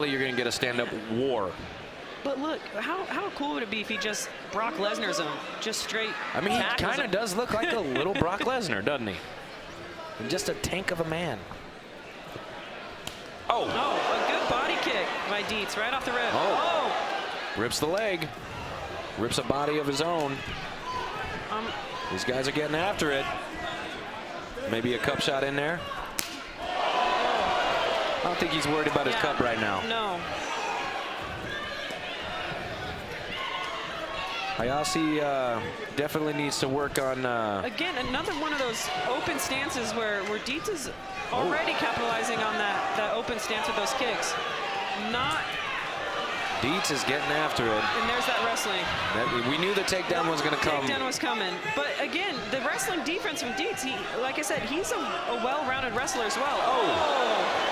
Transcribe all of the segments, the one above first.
You're going to get a stand-up war. But look, how cool would it be if he just Brock Lesnar's him, just straight? I mean, he kind of does look like a little Brock Lesnar, doesn't he? And just a tank of a man. Oh! Oh, a good body kick by Deitz, right off the rip. Oh! Rips the leg. Rips a body of his own. These guys are getting after it. Maybe a cup shot in there. I don't think he's worried about his cup right now. No. Hajosy definitely needs to work on... Again, another one of those open stances where Deitz is already capitalizing on that open stance with those kicks. Deitz is getting after it. And there's that wrestling. We knew the takedown was going to come. Takedown was coming. But again, the wrestling defense from Deitz, like I said, he's a well-rounded wrestler as well.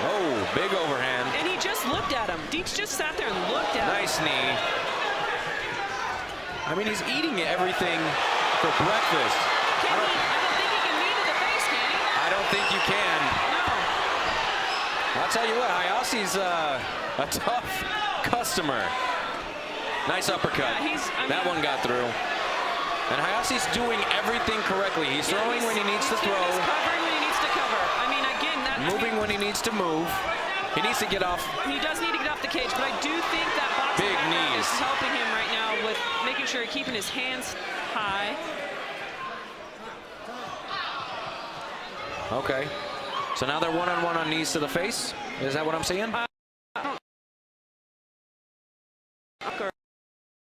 Oh, big overhand. And he just looked at him. Deitz just sat there and looked at him. Nice knee. I mean, he's eating everything for breakfast. I don't think he can knee to the face, can he? I don't think you can. No. I'll tell you what, Hajosy's a tough customer. Nice uppercut. Yeah, that one got through. And Hajosy's doing everything correctly. He's throwing when he needs to throw. He's covering when he needs to cover. I mean, again, moving when he needs to move. He needs to get off. He does need to get off the cage, but I do think that boxing big knees is helping him right now with making sure he's keeping his hands high. Okay. So now they're one-on-one on knees to the face. Is that what I'm seeing?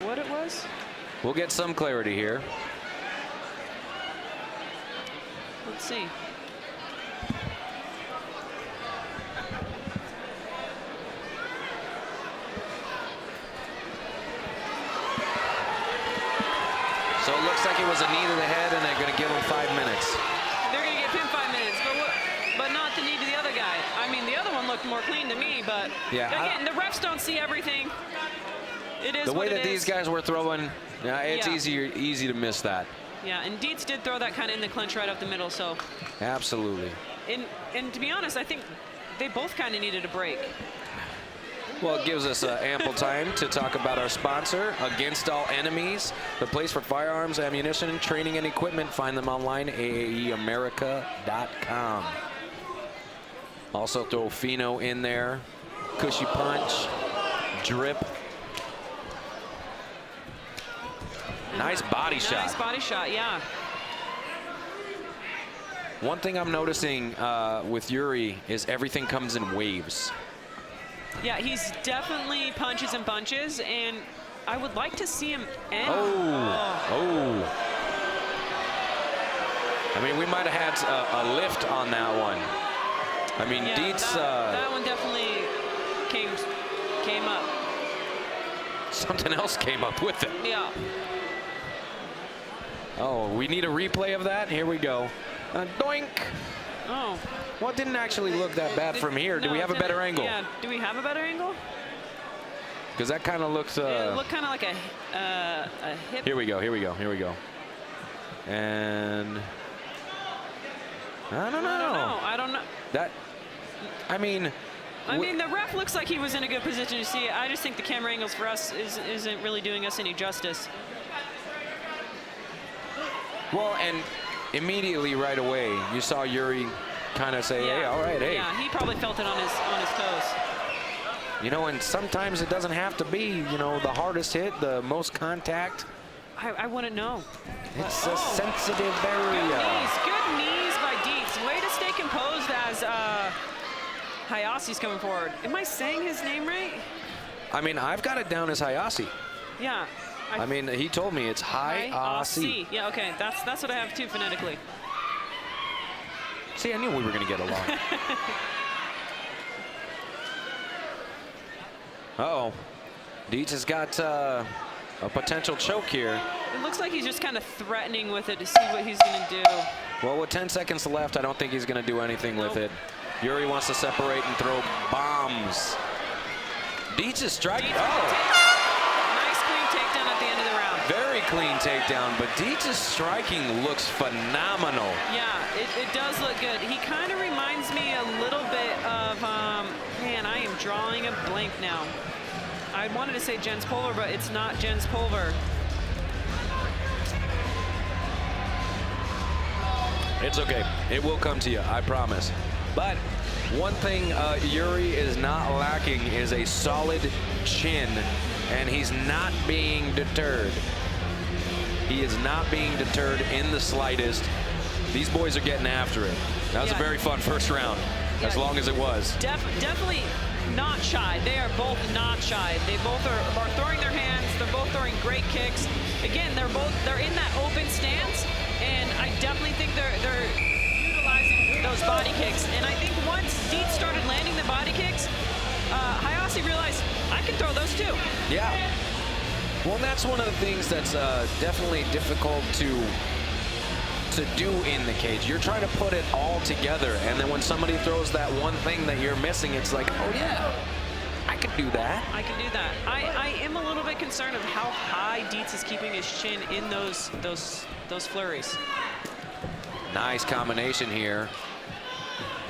What it was? We'll get some clarity here. Let's see. So it looks like it was a knee to the head, and they're going to give him 5 minutes. They're going to give him 5 minutes, but not the knee to the other guy. I mean, the other one looked more clean to me, but again, the refs don't see everything. It is the way that these guys were throwing, it's easy to miss that. Yeah, and Deitz did throw that kind of in the clinch right up the middle, so. Absolutely. And to be honest, I think they both kind of needed a break. Well, it gives us ample time to talk about our sponsor, Against All Enemies, the place for firearms, ammunition, training, and equipment. Find them online, aaeamerica.com. Also throw Fino in there, cushy punch, drip. Nice body shot. Nice body shot, yeah. One thing I'm noticing with Yuri is everything comes in waves. Yeah, he's definitely punches and bunches, and I would like to see him end. Oh. I mean, we might have had a lift on that one. I mean, Deitz... that one definitely came up. Something else came up with it. Yeah. Oh, we need a replay of that? Here we go. Doink! Oh. Well, it didn't actually look that bad from here. Do we have a better angle? Yeah, do we have a better angle? Because that kind of looks... it looked kind of like a hip. Here we go. And... I don't know. I don't know. I mean, the ref looks like he was in a good position to see it. I just think the camera angles for us isn't really doing us any justice. Well, and immediately right away, you saw Yuri kind of say, hey, all right, hey. Yeah, he probably felt it on his toes. You know, and sometimes it doesn't have to be, the hardest hit, the most contact. I wouldn't know. It's a sensitive area. Good knees by Deitz. Way to stay composed as Hajosy's coming forward. Am I saying his name right? I mean, I've got it down as Hajosy. Yeah. I mean, he told me it's Hajosy. Yeah, okay. That's what I have too phonetically. See, I knew we were going to get along. Uh-oh. Deitz has got a potential choke here. It looks like he's just kind of threatening with it to see what he's going to do. Well, with 10 seconds left, I don't think he's going to do anything with it. Yuri wants to separate and throw bombs. Deitz is striking. Nice clean takedown at the end of the round. Very clean takedown, but Deitz's striking looks phenomenal. Yeah, it does look good. He kind of reminds me a little bit of Man, I am drawing a blank now. I wanted to say Jens Pulver, but it's not Jens Pulver. It's okay. It will come to you, I promise. But one thing Yuri is not lacking is a solid chin, and he's not being deterred. He is not being deterred in the slightest. These boys are getting after it. That was a very fun first round, as long as it was. Definitely not shy. They are both not shy. They both are throwing their hands. They're both throwing great kicks. Again, they're in that open stance, and I definitely think they're utilizing those body kicks. And I think once Deitz started landing the body kicks, Hajosy realized, I can throw those too. Yeah. Well, that's one of the things that's definitely difficult to do in the cage. You're trying to put it all together, and then when somebody throws that one thing that you're missing, it's like, oh yeah, I can do that. I can do that. I am a little bit concerned of how high Deitz is keeping his chin in those flurries. Nice combination here.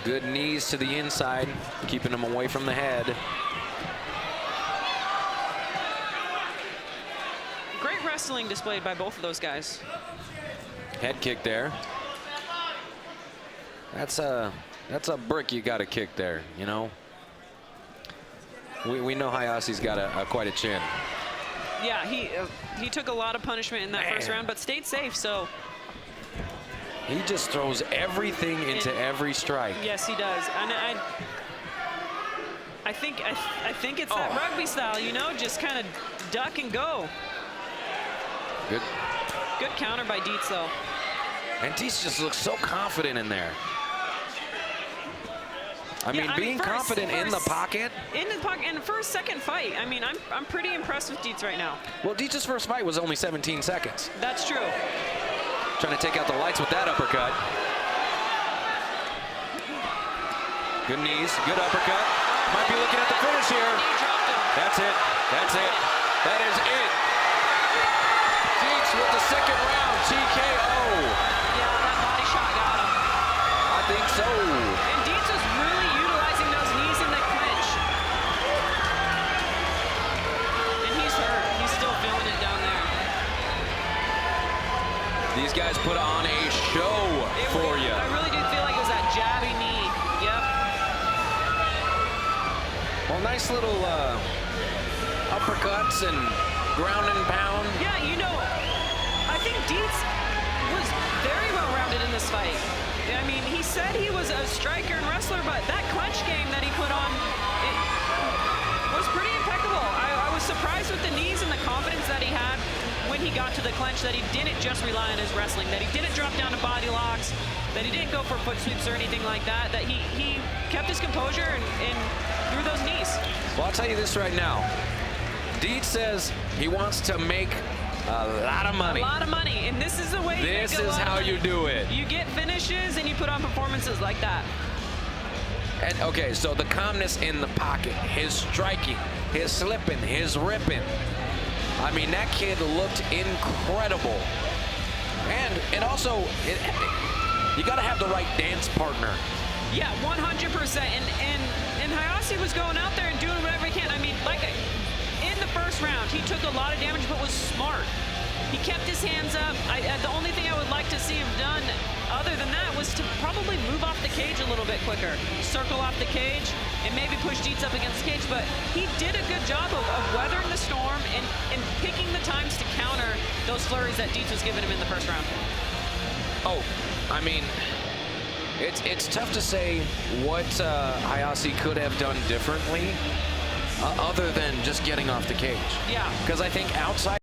Good knees to the inside, keeping him away from the head. Great wrestling displayed by both of those guys. Head kick there. That's a brick you got to kick there, you know. We know Hajosy's got quite a chin. Yeah, he took a lot of punishment in that first round, but stayed safe. So he just throws everything into every strike. Yes, he does. And I think it's that rugby style, you know, just kind of duck and go. Good counter by Deitz, though. And Deitz just looks so confident in there. I mean, being confident in the pocket. In the pocket, and for a second fight, I mean, I'm pretty impressed with Deitz right now. Well, Deitz's first fight was only 17 seconds. That's true. Trying to take out the lights with that uppercut. Good knees, good uppercut. Might be looking at the finish here. That's it. That's it. That is it. Deitz with the second round TKO. Yeah, that body shot got him. I think so. And Deitz is really utilizing those knees in the clinch. And he's hurt. He's still feeling it down there. These guys put on a show for you. I really do feel like it was that jabby knee. Yep. Well, nice little uppercuts and ground and pound. Yeah, you know, I think Deitz was very well-rounded in this fight. I mean, he said he was a striker and wrestler, but that clinch game that he put on, it was pretty impeccable. I was surprised with the knees and the confidence that he had when he got to the clinch, that he didn't just rely on his wrestling, that he didn't drop down to body locks, that he didn't go for foot sweeps or anything like that, that he kept his composure and threw those knees. Well, I'll tell you this right now. Deitz says he wants to make a lot of money. A lot of money, and this is the way you make a lot of money. This is how you do it. You get finishes and you put on performances like that. And okay, so the calmness in the pocket, his striking, his slipping, his ripping. I mean, that kid looked incredible. And also, you got to have the right dance partner. Yeah, 100%. And Hajosy was going out there and doing whatever he can. I mean, like in the first round, he took a lot of damage, but was smart. He kept his hands up. The only thing I would like to see him done other than that was to probably move off the cage a little bit quicker. Circle off the cage and maybe push Deitz up against the cage. But he did a good job of weathering the storm and picking the times to counter those flurries that Deitz was giving him in the first round. Oh, I mean, it's tough to say what Hajosy could have done differently other than just getting off the cage. Yeah. Because I think outside